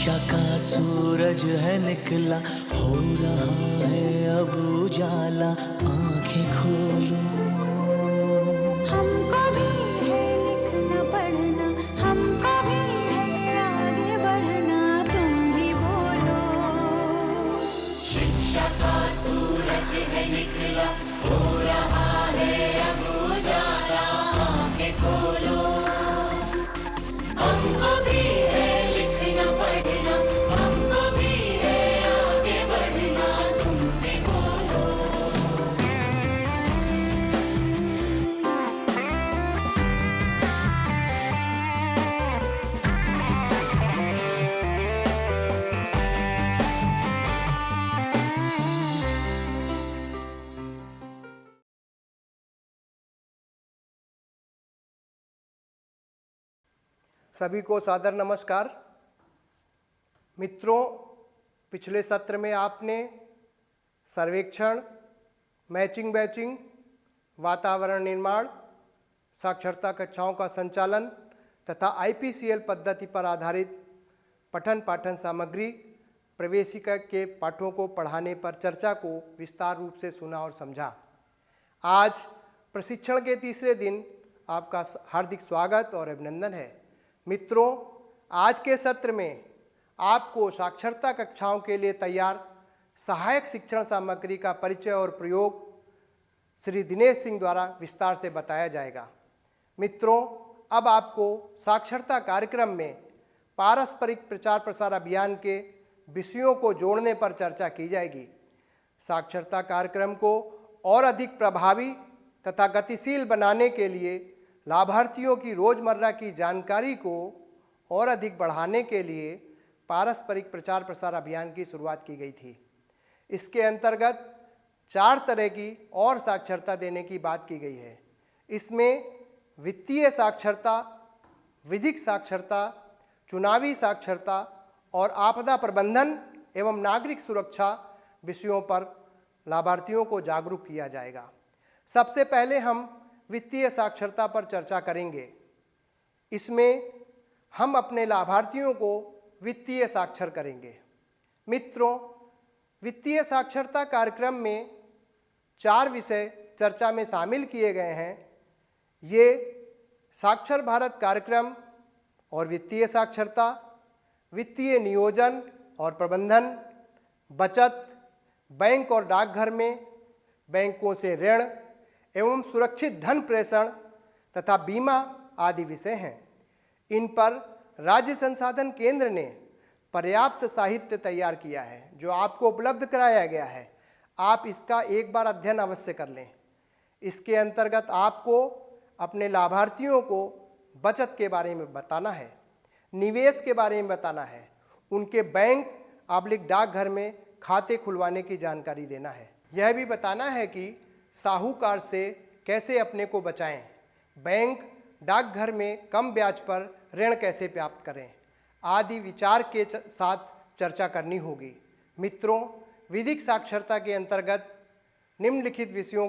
शिक्षा का सूरज है निकला, हो रहा है अब उजाला, आंखें खोलो। हमको भी है लिखना पढ़ना, हमको भी है आगे बढ़ना, तुम भी बोलो। शिक्षा का सूरज है निकला, हो रहा है अब उजाला, आंखें खोलो। हमको भी है लिखना पढ़ना, हमको भी है आगे बढ़ना, तुम भी बोलो। सभी को सादर नमस्कार। मित्रों, पिछले सत्र में आपने सर्वेक्षण, मैचिंग बैचिंग, वातावरण निर्माण, साक्षरता कक्षाओं का संचालन तथा आईपीसीएल पद्धति पर आधारित पठन पाठन सामग्री प्रवेशिका के पाठों को पढ़ाने पर चर्चा को विस्तार रूप से सुना और समझा। आज प्रशिक्षण के तीसरे दिन आपका हार्दिक स्वागत और अभिनंदन है। मित्रों, आज के सत्र में आपको साक्षरता कक्षाओं के लिए तैयार सहायक शिक्षण सामग्री का परिचय और प्रयोग श्री दिनेश सिंह द्वारा विस्तार से बताया जाएगा। मित्रों, अब आपको साक्षरता कार्यक्रम में पारस्परिक प्रचार प्रसार अभियान के विषयों को जोड़ने पर चर्चा की जाएगी। साक्षरता कार्यक्रम को और अधिक प्रभावी तथा गतिशील बनाने के लिए लाभार्थियों की रोजमर्रा की जानकारी को और अधिक बढ़ाने के लिए पारस्परिक प्रचार प्रसार अभियान की शुरुआत की गई थी। इसके अंतर्गत 4 तरह की और साक्षरता देने की बात की गई है। इसमें वित्तीय साक्षरता, विधिक साक्षरता, चुनावी साक्षरता और आपदा प्रबंधन एवं नागरिक सुरक्षा विषयों पर लाभार्थियों को जागरूक किया जाएगा। सबसे पहले हम वित्तीय साक्षरता पर चर्चा करेंगे। इसमें हम अपने लाभार्थियों को वित्तीय साक्षर करेंगे। मित्रों, वित्तीय साक्षरता कार्यक्रम में 4 विषय चर्चा में शामिल किए गए हैं। ये साक्षर भारत कार्यक्रम और वित्तीय साक्षरता, वित्तीय नियोजन और प्रबंधन, बचत, बैंक और डाकघर में बैंकों से ऋण एवं सुरक्षित धन प्रेषण तथा बीमा आदि विषय हैं। इन पर राज्य संसाधन केंद्र ने पर्याप्त साहित्य तैयार किया है जो आपको उपलब्ध कराया गया है। आप इसका एक बार अध्ययन अवश्य कर लें। इसके अंतर्गत आपको अपने लाभार्थियों को बचत के बारे में बताना है, निवेश के बारे में बताना है, उनके बैंक आब्लिक डाकघर में खाते खुलवाने की जानकारी देना है। यह भी बताना है कि साहूकार से कैसे अपने को बचाएं, बैंक डाकघर में कम ब्याज पर ऋण कैसे प्राप्त करें आदि विचार के साथ चर्चा करनी होगी। मित्रों, विधिक साक्षरता के अंतर्गत निम्नलिखित विषयों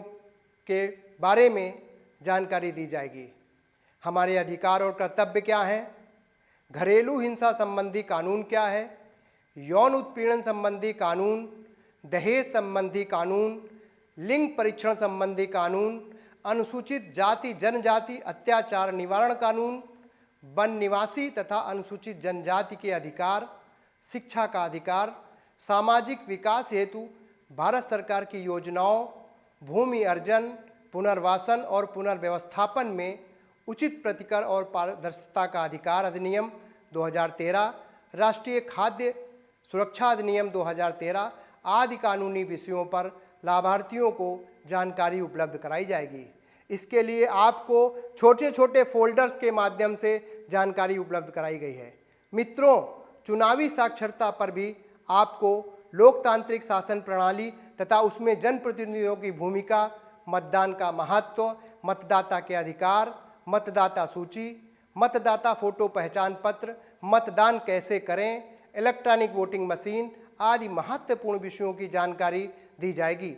के बारे में जानकारी दी जाएगी। हमारे अधिकार और कर्तव्य क्या हैं, घरेलू हिंसा संबंधी कानून क्या है, यौन उत्पीड़न संबंधी कानून, दहेज संबंधी कानून, लिंग परीक्षण संबंधी कानून, अनुसूचित जाति जनजाति अत्याचार निवारण कानून, वन निवासी तथा अनुसूचित जनजाति के अधिकार, शिक्षा का अधिकार, सामाजिक विकास हेतु भारत सरकार की योजनाओं, भूमि अर्जन, पुनर्वासन और पुनर्व्यवस्थापन में उचित प्रतिकर और पारदर्शिता का अधिकार अधिनियम 2013, राष्ट्रीय खाद्य सुरक्षा अधिनियम 2013 आदि कानूनी विषयों पर लाभार्थियों को जानकारी उपलब्ध कराई जाएगी। इसके लिए आपको छोटे छोटे फोल्डर्स के माध्यम से जानकारी उपलब्ध कराई गई है। मित्रों, चुनावी साक्षरता पर भी आपको लोकतांत्रिक शासन प्रणाली तथा उसमें जनप्रतिनिधियों की भूमिका, मतदान का महत्व, मतदाता के अधिकार, मतदाता सूची, मतदाता फोटो पहचान पत्र, मतदान कैसे करें, इलेक्ट्रॉनिक वोटिंग मशीन आदि महत्वपूर्ण विषयों की जानकारी दी जाएगी।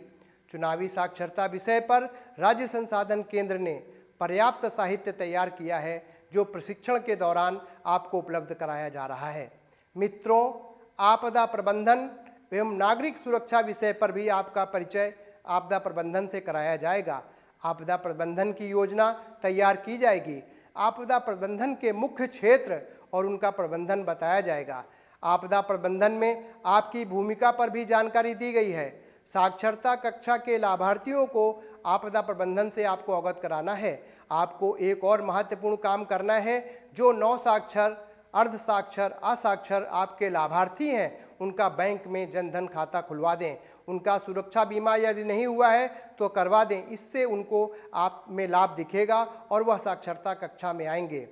चुनावी साक्षरता विषय पर राज्य संसाधन केंद्र ने पर्याप्त साहित्य तैयार किया है जो प्रशिक्षण के दौरान आपको उपलब्ध कराया जा रहा है। मित्रों, आपदा प्रबंधन एवं नागरिक सुरक्षा विषय पर भी आपका परिचय आपदा प्रबंधन से कराया जाएगा। आपदा प्रबंधन की योजना तैयार की जाएगी। आपदा प्रबंधन के मुख्य क्षेत्र और उनका प्रबंधन बताया जाएगा। आपदा प्रबंधन में आपकी भूमिका पर भी जानकारी दी गई है। साक्षरता कक्षा के लाभार्थियों को आपदा प्रबंधन से आपको अवगत कराना है। आपको एक और महत्वपूर्ण काम करना है। जो नौ साक्षर, अर्ध साक्षर, असाक्षर आपके लाभार्थी हैं, उनका बैंक में जनधन खाता खुलवा दें। उनका सुरक्षा बीमा यदि नहीं हुआ है तो करवा दें। इससे उनको आप में लाभ दिखेगा और वह साक्षरता कक्षा में आएंगे।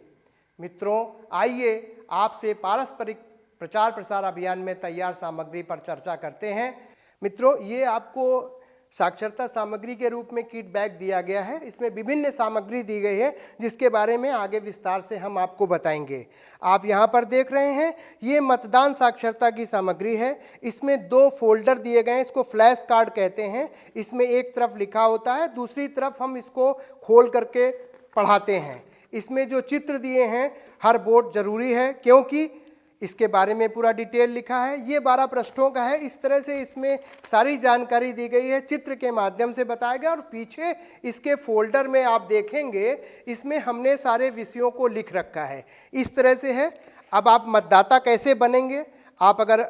मित्रों, आइए आपसे पारस्परिक प्रचार प्रसार अभियान में तैयार सामग्री पर चर्चा करते हैं। मित्रों, ये आपको साक्षरता सामग्री के रूप में किट बैग दिया गया है। इसमें विभिन्न सामग्री दी गई है जिसके बारे में आगे विस्तार से हम आपको बताएंगे। आप यहाँ पर देख रहे हैं, ये मतदान साक्षरता की सामग्री है। इसमें 2 फोल्डर दिए गए हैं, इसको फ्लैश कार्ड कहते हैं। इसमें एक तरफ लिखा होता है, दूसरी तरफ हम इसको खोल करके पढ़ाते हैं। इसमें जो चित्र दिए हैं, हर वोट जरूरी है क्योंकि इसके बारे में पूरा डिटेल लिखा है। ये 12 पृष्ठों का है। इस तरह से इसमें सारी जानकारी दी गई है, चित्र के माध्यम से बताया गया। और पीछे इसके फोल्डर में आप देखेंगे, इसमें हमने सारे विषयों को लिख रखा है। इस तरह से है। अब आप मतदाता कैसे बनेंगे? आप अगर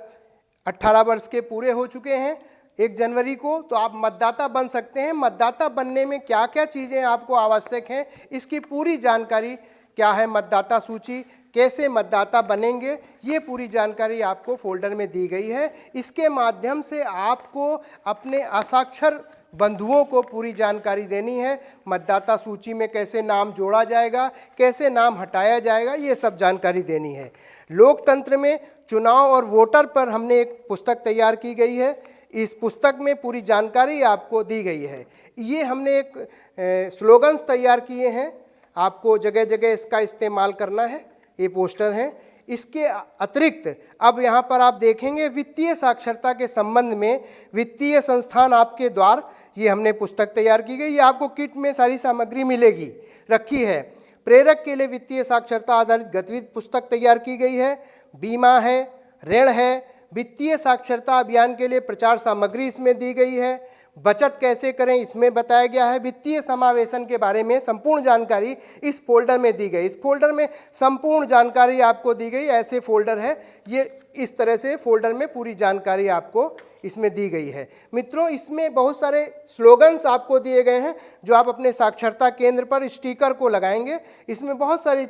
18 वर्ष के पूरे हो चुके हैं 1 जनवरी को, तो आप मतदाता बन सकते हैं। मतदाता बनने में क्या क्या चीज़ें आपको आवश्यक हैं, इसकी पूरी जानकारी, क्या है मतदाता सूची, कैसे मतदाता बनेंगे, ये पूरी जानकारी आपको फोल्डर में दी गई है। इसके माध्यम से आपको अपने असाक्षर बंधुओं को पूरी जानकारी देनी है। मतदाता सूची में कैसे नाम जोड़ा जाएगा, कैसे नाम हटाया जाएगा, ये सब जानकारी देनी है। लोकतंत्र में चुनाव और वोटर पर हमने एक पुस्तक तैयार की गई है। इस पुस्तक में पूरी जानकारी आपको दी गई है। ये हमने एक स्लोगन्स तैयार किए हैं, आपको जगह जगह इसका इस्तेमाल करना है। ये पोस्टर हैं। इसके अतिरिक्त अब यहाँ पर आप देखेंगे, वित्तीय साक्षरता के संबंध में वित्तीय संस्थान आपके द्वार, ये हमने पुस्तक तैयार की गई। ये आपको किट में सारी सामग्री मिलेगी, रखी है। प्रेरक के लिए वित्तीय साक्षरता आधारित गतिविधि पुस्तक तैयार की गई है। बीमा है, ऋण है। वित्तीय साक्षरता अभियान के लिए प्रचार सामग्री इसमें दी गई है। बचत कैसे करें इसमें बताया गया है। वित्तीय समावेशन के बारे में संपूर्ण जानकारी इस फोल्डर में दी गई। इस फोल्डर में संपूर्ण जानकारी आपको दी गई। ऐसे फोल्डर है, ये इस तरह से फोल्डर में पूरी जानकारी आपको इसमें दी गई है। मित्रों, इसमें बहुत सारे स्लोगन्स आपको दिए गए हैं जो आप अपने साक्षरता केंद्र पर स्टिकर को लगाएंगे। इसमें बहुत सारे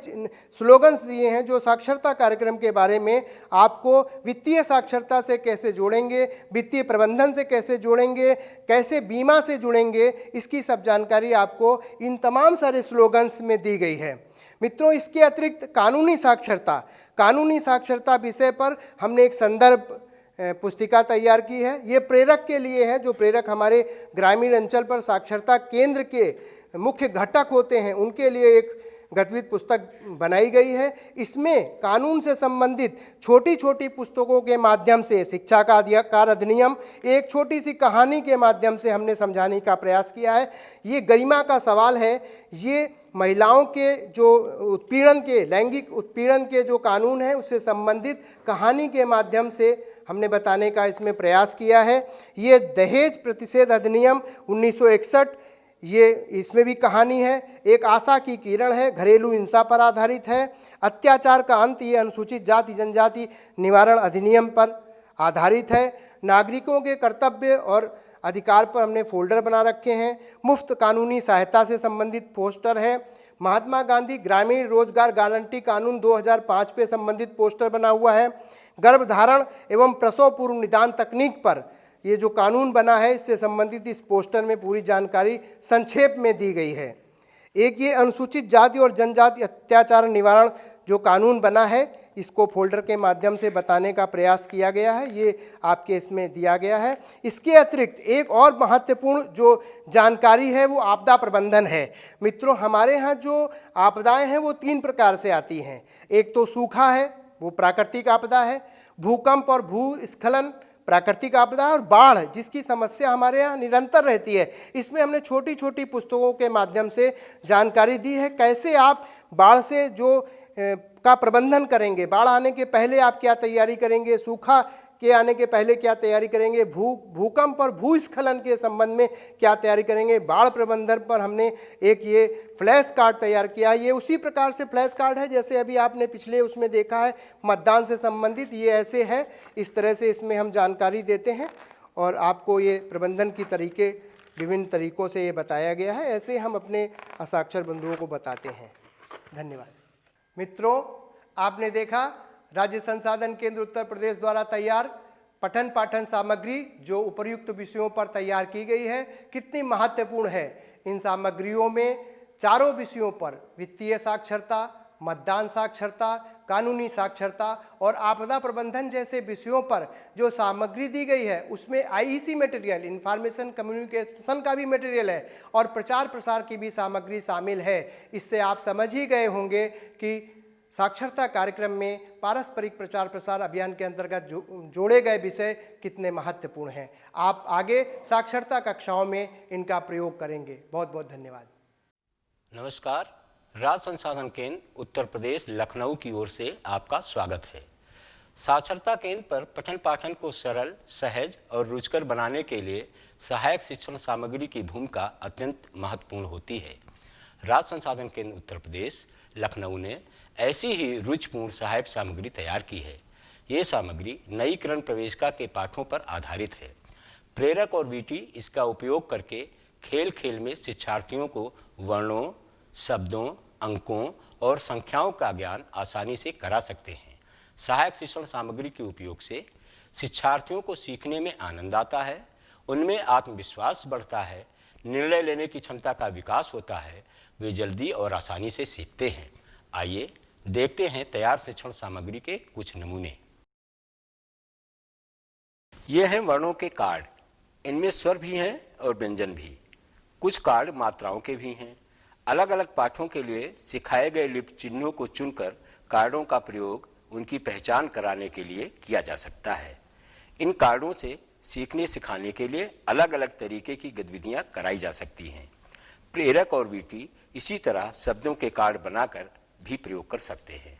स्लोगन्स दिए हैं जो साक्षरता कार्यक्रम के बारे में आपको वित्तीय साक्षरता से कैसे जोड़ेंगे, वित्तीय प्रबंधन से कैसे जोड़ेंगे, कैसे बीमा से जुड़ेंगे, इसकी सब जानकारी आपको इन तमाम सारे स्लोगन्स में दी गई है। मित्रों, इसके अतिरिक्त कानूनी साक्षरता विषय पर हमने एक संदर्भ पुस्तिका तैयार की है। ये प्रेरक के लिए है, जो प्रेरक हमारे ग्रामीण अंचल पर साक्षरता केंद्र के मुख्य घटक होते हैं, उनके लिए एक गतिविधि पुस्तक बनाई गई है। इसमें कानून से संबंधित छोटी छोटी पुस्तकों के माध्यम से शिक्षा का अधिकार अधिनियम एक छोटी सी कहानी के माध्यम से हमने समझाने का प्रयास किया है। ये गरिमा का सवाल है। ये महिलाओं के जो उत्पीड़न के, लैंगिक उत्पीड़न के जो कानून हैं उससे संबंधित कहानी के माध्यम से हमने बताने का इसमें प्रयास किया है। ये दहेज प्रतिषेध अधिनियम 1961, ये इसमें भी कहानी है। एक आशा की किरण है, घरेलू हिंसा पर आधारित है। अत्याचार का अंत, ये अनुसूचित जाति जनजाति निवारण अधिनियम पर आधारित है। नागरिकों के कर्तव्य और अधिकार पर हमने फोल्डर बना रखे हैं। मुफ्त कानूनी सहायता से संबंधित पोस्टर है। महात्मा गांधी ग्रामीण रोजगार गारंटी कानून 2005 पे संबंधित पोस्टर बना हुआ है। गर्भधारण एवं प्रसव पूर्व निदान तकनीक पर ये जो कानून बना है, इससे संबंधित इस पोस्टर में पूरी जानकारी संक्षेप में दी गई है। एक ये अनुसूचित जाति और जनजाति अत्याचार निवारण जो कानून बना है, इसको फोल्डर के माध्यम से बताने का प्रयास किया गया है। ये आपके इसमें दिया गया है। इसके अतिरिक्त एक और महत्वपूर्ण जो जानकारी है वो आपदा प्रबंधन है। मित्रों, हमारे यहाँ जो आपदाएं हैं वो 3 प्रकार से आती हैं। एक तो सूखा है, वो प्राकृतिक आपदा है। भूकंप और भूस्खलन प्राकृतिक आपदा है। और बाढ़, जिसकी समस्या हमारे यहाँ निरंतर रहती है। इसमें हमने छोटी छोटी पुस्तकों के माध्यम से जानकारी दी है कैसे आप बाढ़ से जो का प्रबंधन करेंगे। बाढ़ आने के पहले आप क्या तैयारी करेंगे, सूखा के आने के पहले क्या तैयारी करेंगे, भूकंप और भूस्खलन के संबंध में क्या तैयारी करेंगे। बाढ़ प्रबंधन पर हमने एक ये फ्लैश कार्ड तैयार किया है। ये उसी प्रकार से फ्लैश कार्ड है जैसे अभी आपने पिछले उसमें देखा है मतदान से संबंधित, ये ऐसे है, इस तरह से इसमें हम जानकारी देते हैं और आपको ये प्रबंधन की तरीके विभिन्न तरीकों से ये बताया गया है। ऐसे हम अपने असाक्षर बंधुओं को बताते हैं। धन्यवाद। मित्रों, आपने देखा राज्य संसाधन केंद्र उत्तर प्रदेश द्वारा तैयार पठन पाठन सामग्री जो उपर्युक्त विषयों पर तैयार की गई है कितनी महत्वपूर्ण है। इन सामग्रियों में चारों विषयों पर वित्तीय साक्षरता, मतदान साक्षरता, कानूनी साक्षरता और आपदा प्रबंधन जैसे विषयों पर जो सामग्री दी गई है उसमें आईईसी मटेरियल, इंफॉर्मेशन कम्युनिकेशन का भी मटेरियल है और प्रचार प्रसार की भी सामग्री शामिल है। इससे आप समझ ही गए होंगे कि साक्षरता कार्यक्रम में पारस्परिक प्रचार प्रसार अभियान के अंतर्गत जोड़े गए विषय कितने महत्वपूर्ण हैं। आप आगे साक्षरता कक्षाओं में इनका प्रयोग करेंगे। बहुत बहुत धन्यवाद। नमस्कार, राज्य संसाधन केंद्र उत्तर प्रदेश लखनऊ की ओर से आपका स्वागत है। साक्षरता केंद्र पर पठन पाठन को सरल, सहज और रुचिकर बनाने के लिए सहायक शिक्षण सामग्री की भूमिका अत्यंत महत्वपूर्ण होती है। राज्य संसाधन केंद्र उत्तर प्रदेश लखनऊ ने ऐसी ही रुचिपूर्ण सहायक सामग्री तैयार की है। ये सामग्री नईकरण प्रवेशिका के पाठों पर आधारित है। प्रेरक और वीटी इसका उपयोग करके खेल खेल में शिक्षार्थियों को वर्णों, शब्दों, अंकों और संख्याओं का ज्ञान आसानी से करा सकते हैं। सहायक शिक्षण सामग्री के उपयोग से शिक्षार्थियों को सीखने में आनंद आता है, उनमें आत्मविश्वास बढ़ता है, निर्णय लेने की क्षमता का विकास होता है, वे जल्दी और आसानी से सीखते हैं। आइए देखते हैं तैयार शिक्षण सामग्री के कुछ नमूने। ये हैं वर्णों के कार्ड। इनमें स्वर भी हैं और व्यंजन भी। कुछ कार्ड मात्राओं के भी हैं। अलग अलग पाठों के लिए सिखाए गए लिपि चिन्हों को चुनकर कार्डों का प्रयोग उनकी पहचान कराने के लिए किया जा सकता है। इन कार्डों से सीखने सिखाने के लिए अलग अलग तरीके की गतिविधियां कराई जा सकती हैं। प्रेरक और वीटी इसी तरह शब्दों के कार्ड बनाकर भी प्रयोग कर सकते हैं।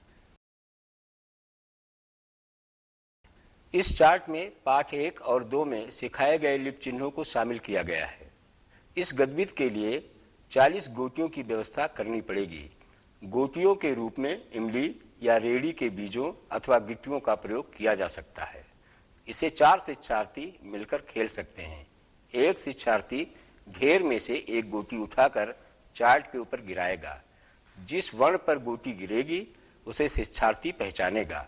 इस चार्ट में पाठ 1 और 2 में सिखाए गए लिपि चिन्हों को शामिल किया गया है। इस गतिविधि के लिए 40 गोटियों की व्यवस्था करनी पड़ेगी। गोटियों के रूप में इमली या रेड़ी के बीजों अथवा गिट्टियों का प्रयोग किया जा सकता है। इसे 4 शिक्षार्थी मिलकर खेल सकते हैं। एक शिक्षार्थी घेर में से एक गोटी उठाकर चार्ट के ऊपर गिराएगा। जिस वर्ण पर गोटी गिरेगी उसे शिक्षार्थी पहचानेगा।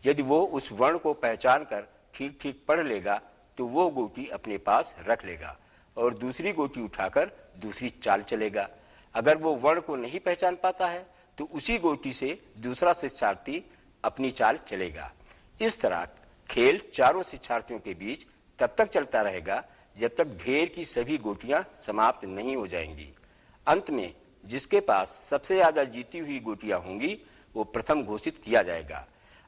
यदि वो उस वर्ण को पहचान कर ठीक ठीक पढ़ लेगा तो वो गोटी अपने पास रख लेगा और दूसरी गोटी उठाकर दूसरी चाल चलेगा। अगर वो वर्ण को नहीं पहचान पाता है तो उसी गोटी से दूसरा शिक्षार्थी अपनी चाल चलेगा। इस तरह खेल चारों शिक्षार्थियों के बीच तब तक चलता रहेगा जब तक ढेर की सभी गोटियां समाप्त नहीं हो जाएंगी। अंत में जिसके पास सबसे ज्यादा जीती हुई गोटियां होंगी वो प्रथम घोषित किया जाएगा।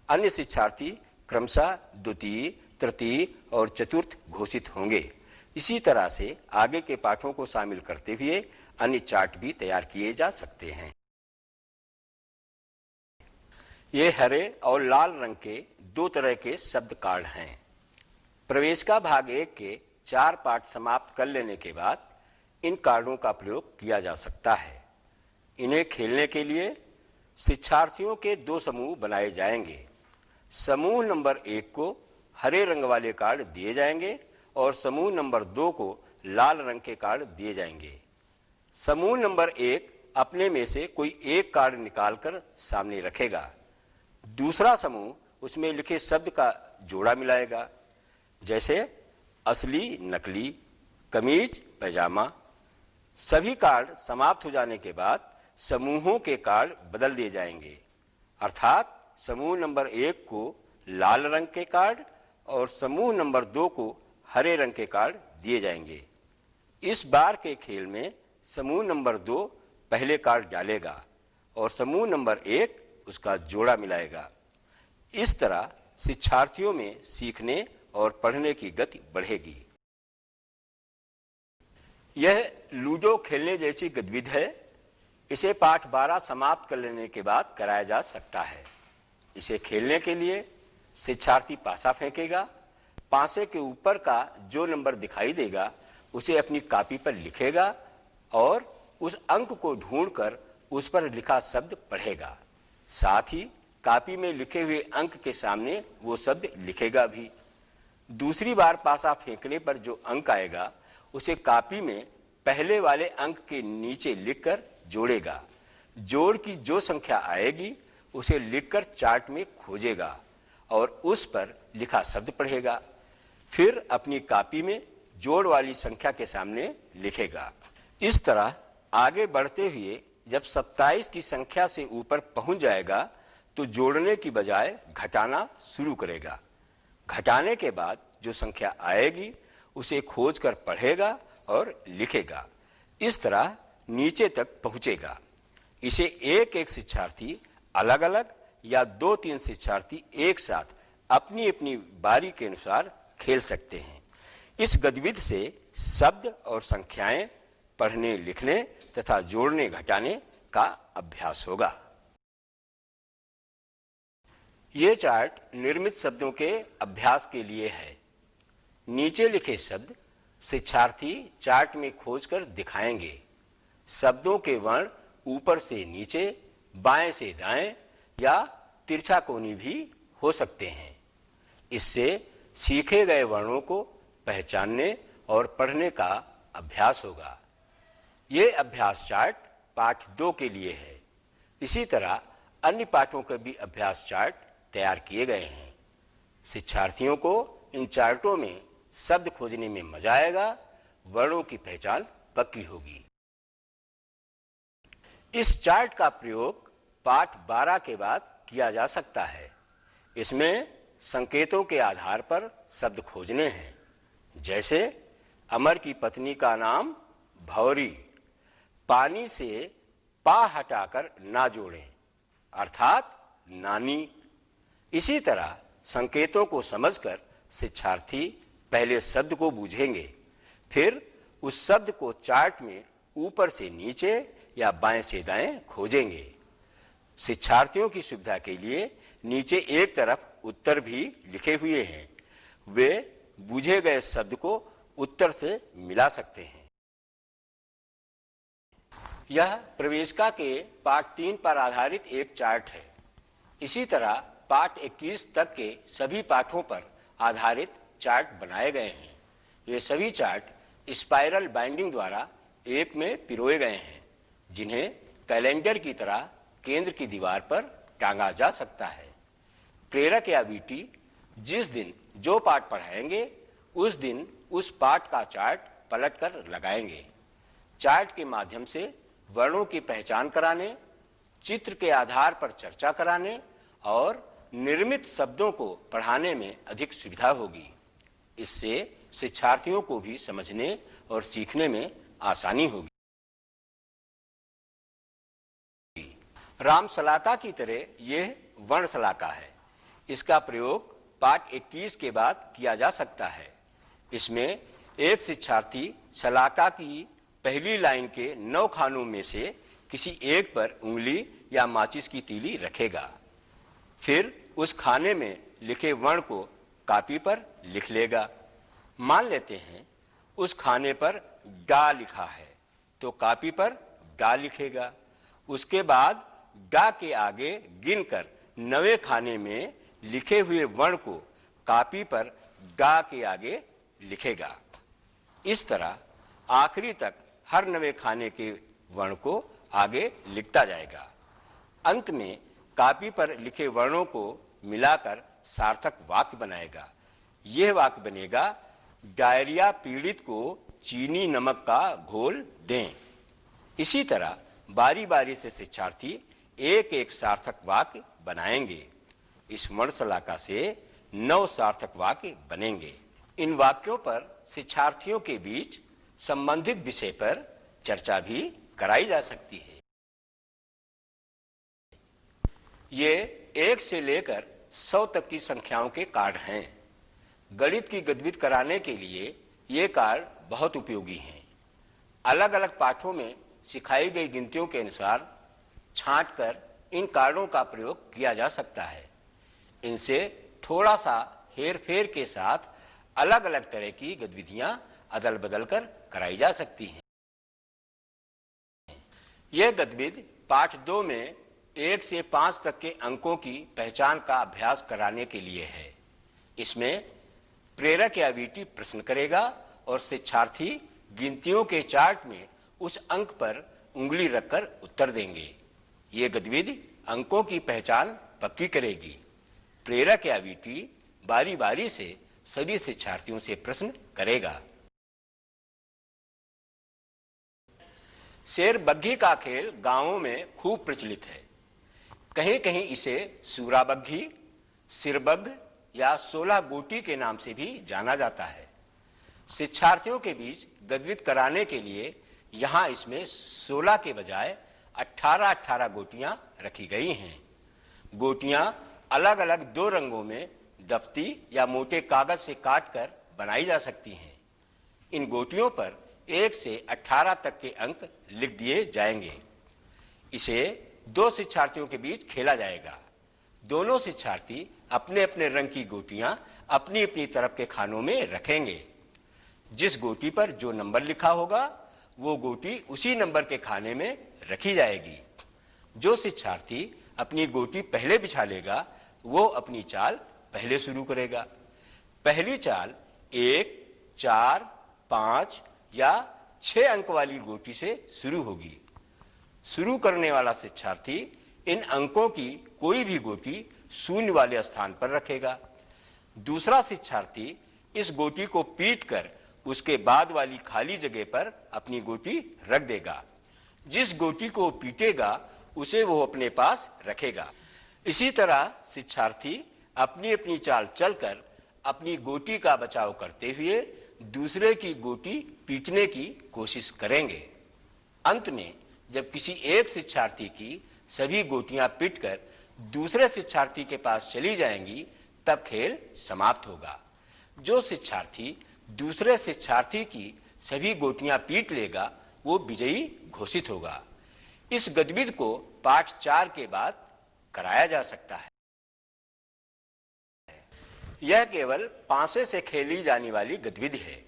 अन्य शिक्षार्थी क्रमशः द्वितीय, तृतीय और चतुर्थ घोषित होंगे। इसी तरह से आगे के पाठों को शामिल करते हुए अन्य चार्ट भी तैयार किए जा सकते हैं। ये हरे और लाल रंग के 2 तरह के शब्द कार्ड हैं। प्रवेशिका भाग 1 के 4 पाठ समाप्त कर लेने के बाद इन कार्डों का प्रयोग किया जा सकता है। इन्हें खेलने के लिए शिक्षार्थियों के 2 समूह बनाए जाएंगे। समूह नंबर 1 को हरे रंग वाले कार्ड दिए जाएंगे और समूह नंबर 2 को लाल रंग के कार्ड दिए जाएंगे। समूह नंबर 1 अपने में से कोई एक कार्ड निकालकर सामने रखेगा। दूसरा समूह उसमें लिखे शब्द का जोड़ा मिलाएगा, जैसे असली, नकली, कमीज, पैजामा। सभी कार्ड समाप्त हो जाने के बाद समूहों के कार्ड बदल दिए जाएंगे, अर्थात समूह नंबर 1 को लाल रंग के कार्ड और समूह नंबर 2 को हरे रंग के कार्ड दिए जाएंगे। इस बार के खेल में समूह नंबर 2 पहले कार्ड डालेगा और समूह नंबर 1 उसका जोड़ा मिलाएगा। इस तरह शिक्षार्थियों में सीखने और पढ़ने की गति बढ़ेगी। यह लूडो खेलने जैसी गतिविधि है। इसे पाठ 12 समाप्त कर लेने के बाद कराया जा सकता है। इसे खेलने के लिए शिक्षार्थी पासा फेंकेगा। पासे के ऊपर का जो नंबर दिखाई देगा उसे अपनी कॉपी पर लिखेगा और उस अंक को ढूंढकर उस पर लिखा शब्द पढ़ेगा। साथ ही कॉपी में लिखे हुए अंक के सामने वो शब्द लिखेगा भी। दूसरी बार पासा फेंकने पर जो अंक आएगा उसे कॉपी में पहले वाले अंक के नीचे लिखकर जोड़ेगा। जोड़ की जो संख्या आएगी उसे लिखकर चार्ट में खोजेगा और उस पर लिखा शब्द पढ़ेगा। फिर अपनी कॉपी में जोड़ वाली संख्या के सामने लिखेगा। इस तरह आगे बढ़ते हुए जब 27 की संख्या से ऊपर पहुंच जाएगा तो जोड़ने की बजाय घटाना शुरू करेगा। घटाने के बाद जो संख्या आएगी उसे खोजकर पढ़ेगा और लिखेगा। इस तरह नीचे तक पहुंचेगा। इसे एक एक शिक्षार्थी अलग अलग या 2-3 शिक्षार्थी एक साथ अपनी अपनी बारी के अनुसार खेल सकते हैं। इस गतिविधि से शब्द और संख्याएं पढ़ने लिखने तथा जोड़ने घटाने का अभ्यास होगा। ये चार्ट निर्मित शब्दों के अभ्यास के लिए है। नीचे लिखे शब्द शिक्षार्थी चार्ट में खोजकर दिखाएंगे। शब्दों के वर्ण ऊपर से नीचे, बाएं से दाएं या तिरछा कोनी भी हो सकते हैं। इससे सीखे गए वर्णों को पहचानने और पढ़ने का अभ्यास होगा। ये अभ्यास चार्ट पाठ 2 के लिए है। इसी तरह अन्य पाठों के भी अभ्यास चार्ट तैयार किए गए हैं। शिक्षार्थियों को इन चार्टों में शब्द खोजने में मजा आएगा, वर्णों की पहचान पक्की होगी। इस चार्ट का प्रयोग पाठ 12 के बाद किया जा सकता है। इसमें संकेतों के आधार पर शब्द खोजने हैं। जैसे अमर की पत्नी का नाम भौरी, पानी से पा हटाकर ना जोड़ें अर्थात नानी। इसी तरह संकेतों को समझकर शिक्षार्थी पहले शब्द को बूझेंगे, फिर उस शब्द को चार्ट में ऊपर से नीचे या बाएं से दाएं खोजेंगे। शिक्षार्थियों की सुविधा के लिए नीचे एक तरफ उत्तर भी लिखे हुए हैं। वे बूझे गए शब्द को उत्तर से मिला सकते हैं। यह प्रवेशिका के पाठ 3 पर आधारित एक चार्ट है। इसी तरह पाठ 21 तक के सभी पाठों पर आधारित चार्ट बनाए गए हैं। ये सभी चार्ट स्पाइरल बाइंडिंग द्वारा एक में पिरोए गए हैं, जिन्हें कैलेंडर की तरह केंद्र की दीवार पर टांगा जा सकता है। प्रेरक या वीटी जिस दिन जो पाठ पढ़ाएंगे उस दिन उस पाठ का चार्ट पलटकर लगाएंगे। चार्ट के माध्यम से वर्णों की पहचान कराने, चित्र के आधार पर चर्चा कराने और निर्मित शब्दों को पढ़ाने में अधिक सुविधा होगी। इससे शिक्षार्थियों को भी समझने और सीखने में आसानी होगी। रामशलाका की तरह यह वर्णशलाका है। इसका प्रयोग पाठ 21 के बाद किया जा सकता है। इसमें एक शिक्षार्थी शलाका की पहली लाइन के 9 खानों में से किसी एक पर उंगली या माचिस की तीली रखेगा। फिर उस खाने में लिखे वर्ण को कॉपी पर लिख लेगा। मान लेते हैं उस खाने पर गा लिखा है तो कॉपी पर गा लिखेगा। उसके बाद गा के आगे गिनकर 9वें खाने में लिखे हुए वर्ण को कॉपी पर गा के आगे लिखेगा। इस तरह आखिरी तक हर 9वें खाने के वर्ण को आगे लिखता जाएगा। अंत में कॉपी पर लिखे वर्णों को मिलाकर सार्थक वाक्य बनाएगा। यह वाक्य बनेगा, डायरिया पीड़ित को चीनी नमक का घोल दें। इसी तरह बारी बारी से शिक्षार्थी एक एक सार्थक वाक्य बनाएंगे। इस वर्णशलाका से 9 सार्थक वाक्य बनेंगे। इन वाक्यों पर शिक्षार्थियों के बीच संबंधित विषय पर चर्चा भी कराई जा सकती है। ये 1 से लेकर 100 तक की संख्याओं के कार्ड हैं। गणित की गतिविधि कराने के लिए ये कार्ड बहुत उपयोगी हैं। अलग अलग पाठों में सिखाई गई गिनतियों के अनुसार छांटकर इन कार्डों का प्रयोग किया जा सकता है। इनसे थोड़ा सा हेर फेर के साथ अलग अलग तरह की गतिविधियां अदल बदल कर कराई जा सकती हैं। यह गतिविधि पाठ 2 में 1 से 5 तक के अंकों की पहचान का अभ्यास कराने के लिए है। इसमें प्रेरक या वीटी प्रश्न करेगा और शिक्षार्थी गिनतियों के चार्ट में उस अंक पर उंगली रखकर उत्तर देंगे। ये गतिविधि अंकों की पहचान पक्की करेगी। प्रेरक या वीटी बारी बारी से सभी शिक्षार्थियों से प्रश्न करेगा। शेर बग्घी का खेल गांवों में खूब प्रचलित है। कहीं कहीं इसे सूरा बग्घी, सिरबग्घ या 16 गोटी के नाम से भी जाना जाता है। शिक्षार्थियों के बीच गतिविधि कराने के लिए यहाँ इसमें 16 के बजाय 18 गोटियां रखी गई हैं। गोटियां अलग अलग 2 रंगों में दफ्ती या मोटे कागज से काटकर बनाई जा सकती हैं। इन गोटियों पर 1 से 18 तक के अंक लिख दिए जाएंगे। इसे 2 शिक्षार्थियों के बीच खेला जाएगा। दोनों शिक्षार्थी अपने अपने रंग की गोटियां अपनी अपनी तरफ के खानों में रखेंगे। जिस गोटी पर जो नंबर लिखा होगा वो गोटी उसी नंबर के खाने में रखी जाएगी। जो शिक्षार्थी अपनी गोटी पहले बिछा लेगा वो अपनी चाल पहले शुरू करेगा। पहली चाल 1, 4, 5 या 6 अंक वाली गोटी से शुरू होगी। शुरू करने वाला शिक्षार्थी इन अंकों की कोई भी गोटी शून्य वाले स्थान पर रखेगा। दूसरा शिक्षार्थी इस गोटी को पीटकर उसके बाद वाली खाली जगह पर अपनी गोटी रख देगा। जिस गोटी को पीटेगा उसे वो अपने पास रखेगा। इसी तरह शिक्षार्थी अपनी अपनी चाल चलकर अपनी गोटी का बचाव करते हुए दूसरे की गोटी पीटने की कोशिश करेंगे। अंत में जब किसी एक शिक्षार्थी की सभी गोटियां पीटकर दूसरे शिक्षार्थी के पास चली जाएंगी तब खेल समाप्त होगा। जो शिक्षार्थी दूसरे शिक्षार्थी की सभी गोटियां पीट लेगा वो विजयी घोषित होगा। इस गतिविधि को पाठ 4 के बाद कराया जा सकता है। यह केवल पांसे से खेली जाने वाली गतिविधि है।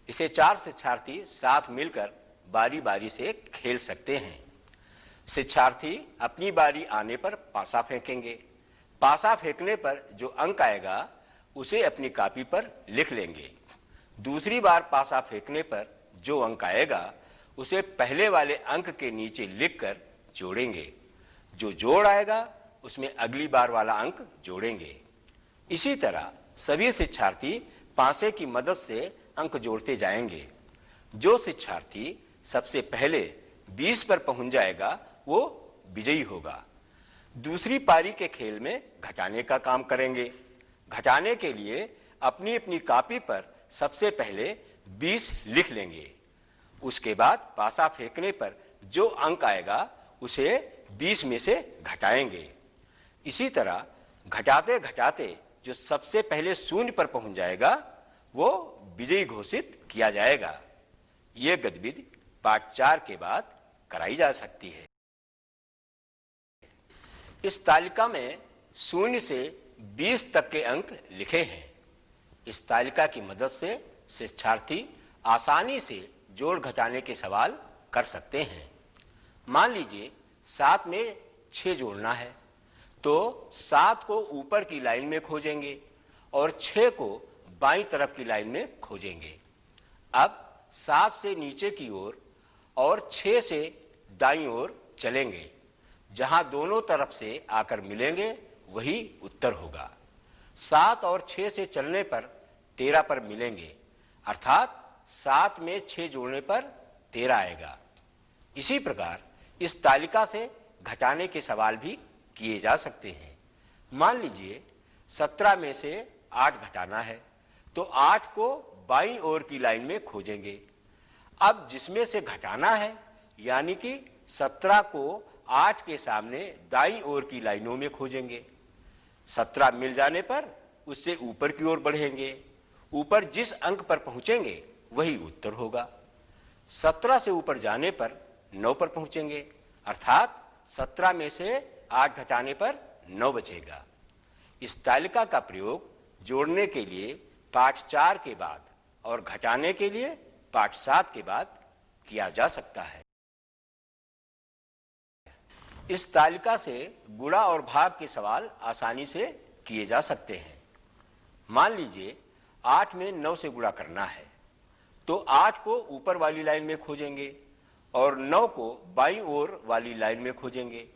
इसे 4 शिक्षार्थी साथ मिलकर बारी बारी से खेल सकते हैं। शिक्षार्थी अपनी बारी आने पर पासा फेंकेंगे। पासा फेंकने पर जो अंक आएगा उसे अपनी कॉपी पर लिख लेंगे। दूसरी बार पासा फेंकने पर जो अंक आएगा उसे पहले वाले अंक के नीचे लिखकर जोड़ेंगे। जो जोड़ आएगा उसमें अगली बार वाला अंक जोड़ेंगे। इसी तरह सभी शिक्षार्थी पासे की मदद से अंक जोड़ते जाएंगे। जो शिक्षार्थी सबसे पहले 20 पर पहुंच जाएगा वो विजयी होगा। दूसरी पारी के खेल में घटाने का काम करेंगे। घटाने के लिए अपनी अपनी कॉपी पर सबसे पहले 20 लिख लेंगे। उसके बाद पासा फेंकने पर जो अंक आएगा उसे 20 में से घटाएंगे। इसी तरह घटाते घटाते जो सबसे पहले 0 पर पहुंच जाएगा वो विजयी घोषित किया जाएगा। यह गतिविधि पाठ 4 के बाद कराई जा सकती है। इस तालिका में 0 से 20 तक के अंक लिखे हैं। इस तालिका की मदद से शिक्षार्थी आसानी से जोड़ घटाने के सवाल कर सकते हैं। मान लीजिए 7 में 6 जोड़ना है तो 7 को ऊपर की लाइन में खोजेंगे और 6 को बाईं तरफ की लाइन में खोजेंगे। अब 7 से नीचे की ओर और 6 से दाईं ओर चलेंगे। जहां दोनों तरफ से आकर मिलेंगे वही उत्तर होगा। 7 और 6 से चलने पर 13 पर मिलेंगे, अर्थात 7 में 6 जोड़ने पर 13 आएगा। इसी प्रकार इस तालिका से घटाने के सवाल भी किए जा सकते हैं। मान लीजिए 17 में से 8 घटाना है तो 8 को बाईं ओर की लाइन में खोजेंगे। अब जिसमें से घटाना है यानी कि 17 को 8 के सामने दाईं ओर की लाइनों में खोजेंगे। 17 मिल जाने पर उससे ऊपर की ओर बढ़ेंगे। ऊपर जिस अंक पर पहुंचेंगे वही उत्तर होगा। 17 से ऊपर जाने पर 9 पर पहुंचेंगे, अर्थात 17 में से 8 घटाने पर 9 बचेगा। इस तालिका का प्रयोग जोड़ने के लिए पाठ 4 के बाद और घटाने के लिए पाठ 7 के बाद किया जा सकता है। इस तालिका से गुणा और भाग के सवाल आसानी से किए जा सकते हैं। मान लीजिए 8 में 9 से गुणा करना है, तो 8 को ऊपर वाली लाइन में खोजेंगे और 9 को बाईं ओर वाली लाइन में खोजेंगे।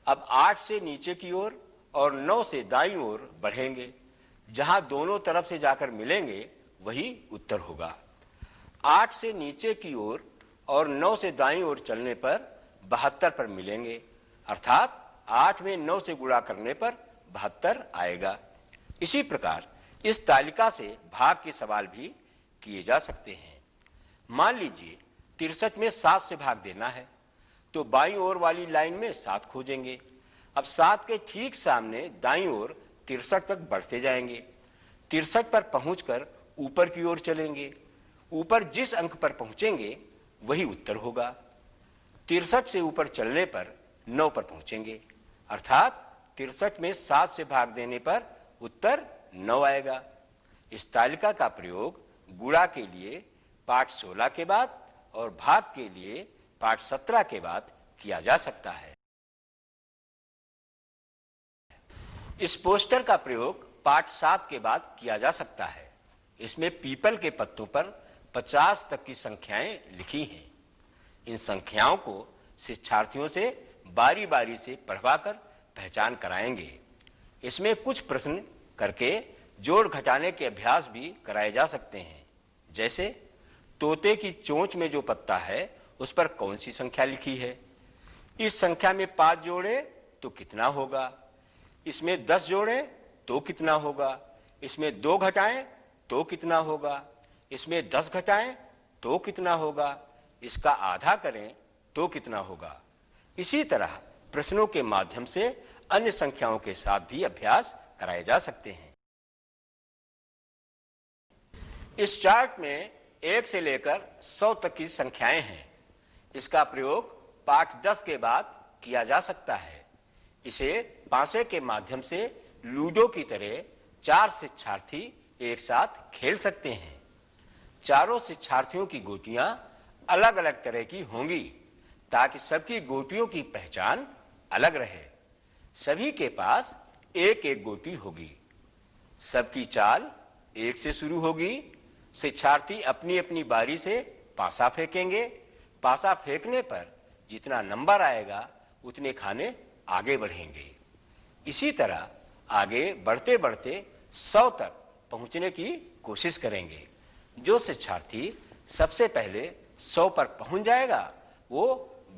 अब 8 से नीचे की ओर और 9 से दाईं ओर बढ़ेंगे, जहां दोनों तरफ से जाकर मिलेंगे वही उत्तर होगा। 8 से नीचे की ओर और 9 से दाईं ओर चलने पर 72 पर मिलेंगे, अर्थात 8 में 9 से गुणा करने पर 72 आएगा। इसी प्रकार इस तालिका से भाग के सवाल भी किए जा सकते हैं। मान लीजिए 63 में 7 से भाग देना है, तो बाईं ओर वाली लाइन में 7 खोजेंगे। अब 7 के ठीक सामने दाईं ओर 63 तक बढ़ते जाएंगे। 63 पर पहुंचकर ऊपर की ओर चलेंगे। ऊपर जिस अंक पर पहुंचेंगे वही उत्तर होगा। 63 से ऊपर चलने पर 9 पर पहुंचेंगे, अर्थात 63 में 7 से भाग देने पर उत्तर 9 आएगा। इस तालिका का प्रयोग गुणा के लिए पाठ 16 के बाद और भाग के लिए पाठ 17 के बाद किया जा सकता है। इस पोस्टर का प्रयोग पाठ 7 के बाद किया जा सकता है। इसमें पीपल के पत्तों पर 50 तक की संख्याएं लिखी हैं। इन संख्याओं को शिक्षार्थियों से बारी बारी से पढ़वाकर पहचान कराएंगे। इसमें कुछ प्रश्न करके जोड़ घटाने के अभ्यास भी कराए जा सकते हैं। जैसे तोते की चोंच में जो पत्ता है उस पर कौन सी संख्या लिखी है, इस संख्या में 5 जोड़े तो कितना होगा, इसमें 10 जोड़े तो कितना होगा, इसमें 2 घटाएं तो कितना होगा, इसमें 10 घटाएं तो कितना होगा, इसका आधा करें तो कितना होगा। इसी तरह प्रश्नों के माध्यम से अन्य संख्याओं के साथ भी अभ्यास कराए जा सकते हैं। इस चार्ट में 1 से लेकर 100 तक की संख्याएं हैं। इसका प्रयोग पाठ 10 के बाद किया जा सकता है। इसे पासे के माध्यम से लूडो की तरह 4 शिक्षार्थी एक साथ खेल सकते हैं। चारों शिक्षार्थियों की गोटियां अलग अलग तरह की होंगी ताकि सबकी गोटियों की पहचान अलग रहे। सभी के पास एक एक गोटी होगी। सबकी चाल 1 से शुरू होगी। शिक्षार्थी अपनी अपनी बारी से पासा फेंकेंगे। पासा फेंकने पर जितना नंबर आएगा उतने खाने आगे बढ़ेंगे। इसी तरह आगे बढ़ते बढ़ते 100 तक पहुंचने की कोशिश करेंगे। जो शिक्षार्थी सबसे पहले 100 पर पहुंच जाएगा वो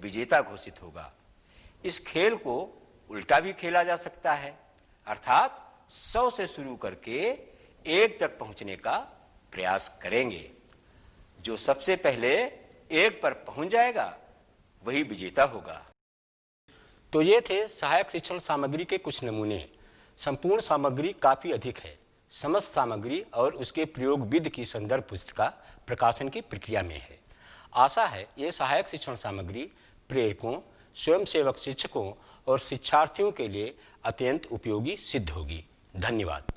विजेता घोषित होगा। इस खेल को उल्टा भी खेला जा सकता है, अर्थात 100 से शुरू करके 1 तक पहुंचने का प्रयास करेंगे। जो सबसे पहले 1 पर पहुंच जाएगा वही विजेता होगा। तो ये थे सहायक शिक्षण सामग्री के कुछ नमूने। संपूर्ण सामग्री काफी अधिक है। समस्त सामग्री और उसके प्रयोग विधि की संदर्भ पुस्तिका प्रकाशन की प्रक्रिया में है। आशा है ये सहायक शिक्षण सामग्री प्रेरकों, स्वयंसेवक शिक्षकों और शिक्षार्थियों के लिए अत्यंत उपयोगी सिद्ध होगी। धन्यवाद।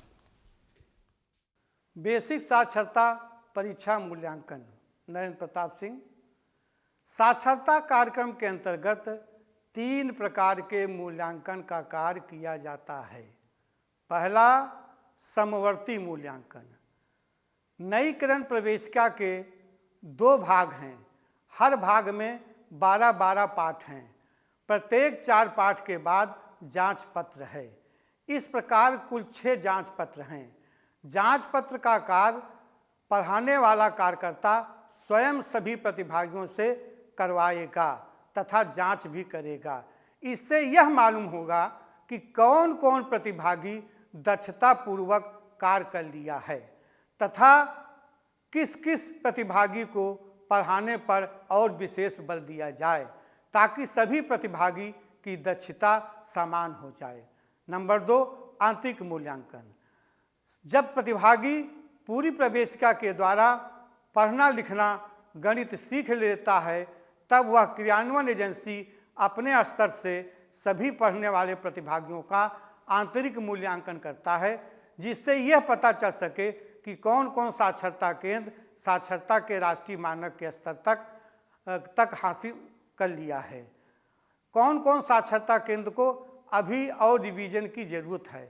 बेसिक साक्षरता परीक्षा मूल्यांकन। नरेंद्र प्रताप सिंह। साक्षरता कार्यक्रम के अंतर्गत 3 प्रकार के मूल्यांकन का कार्य किया जाता है। पहला, समवर्ती मूल्यांकन। नईकरण प्रवेशिका के 2 भाग हैं। हर भाग में 12-12 पाठ हैं। प्रत्येक 4 पाठ के बाद जांच पत्र है। इस प्रकार कुल 6 जांच पत्र हैं। जांच पत्र का कार्य पढ़ाने वाला कार्यकर्ता स्वयं सभी प्रतिभागियों से करवाएगा तथा जांच भी करेगा। इससे यह मालूम होगा कि कौन कौन प्रतिभागी दक्षतापूर्वक कार्य कर लिया है तथा किस किस प्रतिभागी को पढ़ाने पर और विशेष बल दिया जाए ताकि सभी प्रतिभागी की दक्षता समान हो जाए। नंबर 2, आंतरिक मूल्यांकन। जब प्रतिभागी पूरी प्रवेशिका के द्वारा पढ़ना लिखना गणित सीख लेता है तब वह क्रियान्वयन एजेंसी अपने स्तर से सभी पढ़ने वाले प्रतिभागियों का आंतरिक मूल्यांकन करता है, जिससे यह पता चल सके कि कौन कौन साक्षरता केंद्र साक्षरता के राष्ट्रीय मानक के स्तर तक हासिल कर लिया है, कौन कौन साक्षरता केंद्र को अभी और रिवीजन की ज़रूरत है।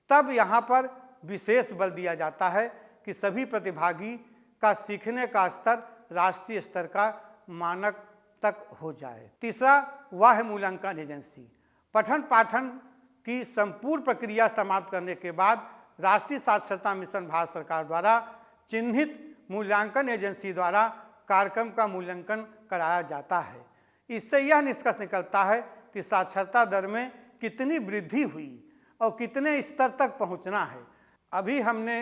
तब यहाँ पर विशेष बल दिया जाता है कि सभी प्रतिभागी का सीखने का स्तर राष्ट्रीय स्तर का मानक तक हो जाए। तीसरा, वह मूल्यांकन एजेंसी। पठन पाठन की संपूर्ण प्रक्रिया समाप्त करने के बाद राष्ट्रीय साक्षरता मिशन भारत सरकार द्वारा चिन्हित मूल्यांकन एजेंसी द्वारा कार्यक्रम का मूल्यांकन कराया जाता है। इससे यह निष्कर्ष निकलता है कि साक्षरता दर में कितनी वृद्धि हुई और कितने स्तर तक पहुंचना है। अभी हमने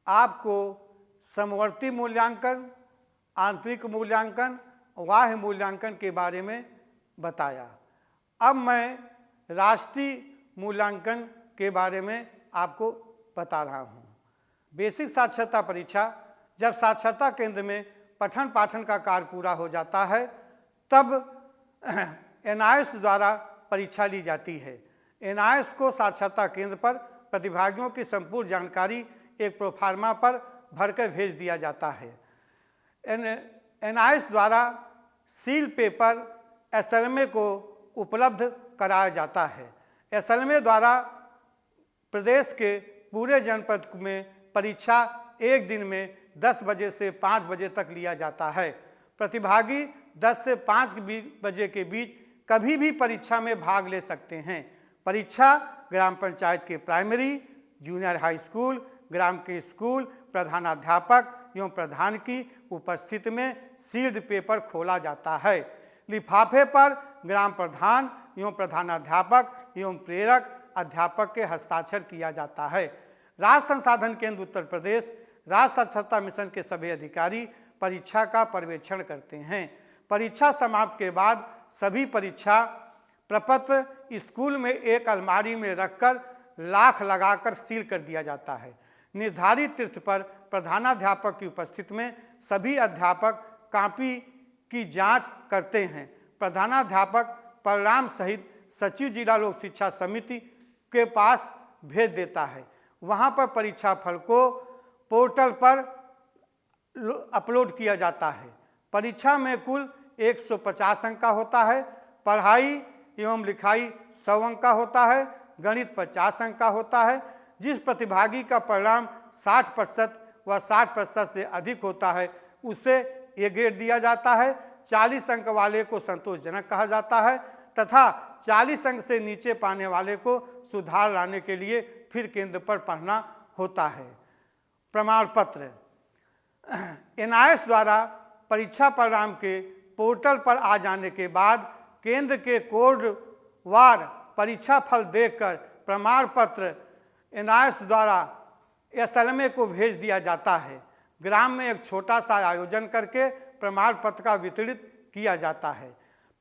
आपको समवर्ती मूल्यांकन, आंतरिक मूल्यांकन, बाह्य मूल्यांकन के बारे में बताया। अब मैं राष्ट्रीय मूल्यांकन के बारे में आपको बता रहा हूँ। बेसिक साक्षरता परीक्षा, जब साक्षरता केंद्र में पठन पाठन का कार्य पूरा हो जाता है तब NIS द्वारा परीक्षा ली जाती है। NIS को साक्षरता केंद्र पर प्रतिभागियों की संपूर्ण जानकारी एक प्रोफार्मा पर भरकर भेज दिया जाता है। NIS द्वारा सील पेपर SLMA को उपलब्ध कराया जाता है। SLMA द्वारा प्रदेश के पूरे जनपद में परीक्षा एक दिन में 10 बजे से 5 बजे तक लिया जाता है। प्रतिभागी 10 से 5 बजे के बीच कभी भी परीक्षा में भाग ले सकते हैं। परीक्षा ग्राम पंचायत के प्राइमरी, जूनियर हाई स्कूल, ग्राम के स्कूल प्रधानाध्यापक एवं प्रधान की उपस्थिति में सील्ड पेपर खोला जाता है। लिफाफे पर ग्राम प्रधान एवं प्रधानाध्यापक एवं प्रेरक अध्यापक के हस्ताक्षर किया जाता है। राज्य संसाधन केंद्र उत्तर प्रदेश, राज्य साक्षरता मिशन के सभी अधिकारी परीक्षा का पर्यवेक्षण करते हैं। परीक्षा समाप्त के बाद सभी परीक्षा प्रपत्र स्कूल में एक अलमारी में रखकर लाख लगाकर सील कर दिया जाता है। निर्धारित तिथि पर प्रधानाध्यापक की उपस्थिति में सभी अध्यापक कॉपी की जांच करते हैं। प्रधानाध्यापक परिणाम सहित सचिव जिला लोक शिक्षा समिति के पास भेज देता है। वहां पर परीक्षा फल को पोर्टल पर अपलोड किया जाता है। परीक्षा में कुल 150 अंक का होता है। पढ़ाई एवं लिखाई 100 अंक का होता है। गणित 50 अंक का होता है। जिस प्रतिभागी का परिणाम 60% व 60% से अधिक होता है उसे ए ग्रेड दिया जाता है। 40 अंक वाले को संतोषजनक कहा जाता है तथा 40 अंक से नीचे पाने वाले को सुधार लाने के लिए फिर केंद्र पर पढ़ना होता है। प्रमाण पत्र NIS द्वारा परीक्षा परिणाम के पोर्टल पर आ जाने के बाद केंद्र के कोड वार परीक्षा फल देखकर प्रमाण पत्र NIS द्वारा SLMA को भेज दिया जाता है। ग्राम में एक छोटा सा आयोजन करके प्रमाण पत्र का वितरित किया जाता है।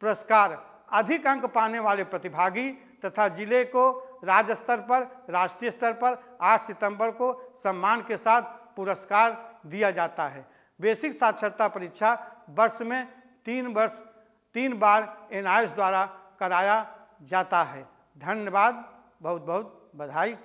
पुरस्कार, अधिक अंक पाने वाले प्रतिभागी तथा जिले को राज्य स्तर पर, राष्ट्रीय स्तर पर 8 सितंबर को सम्मान के साथ पुरस्कार दिया जाता है। बेसिक साक्षरता परीक्षा वर्ष में 3 बार NIS द्वारा कराया जाता है। धन्यवाद, बहुत बहुत बधाई।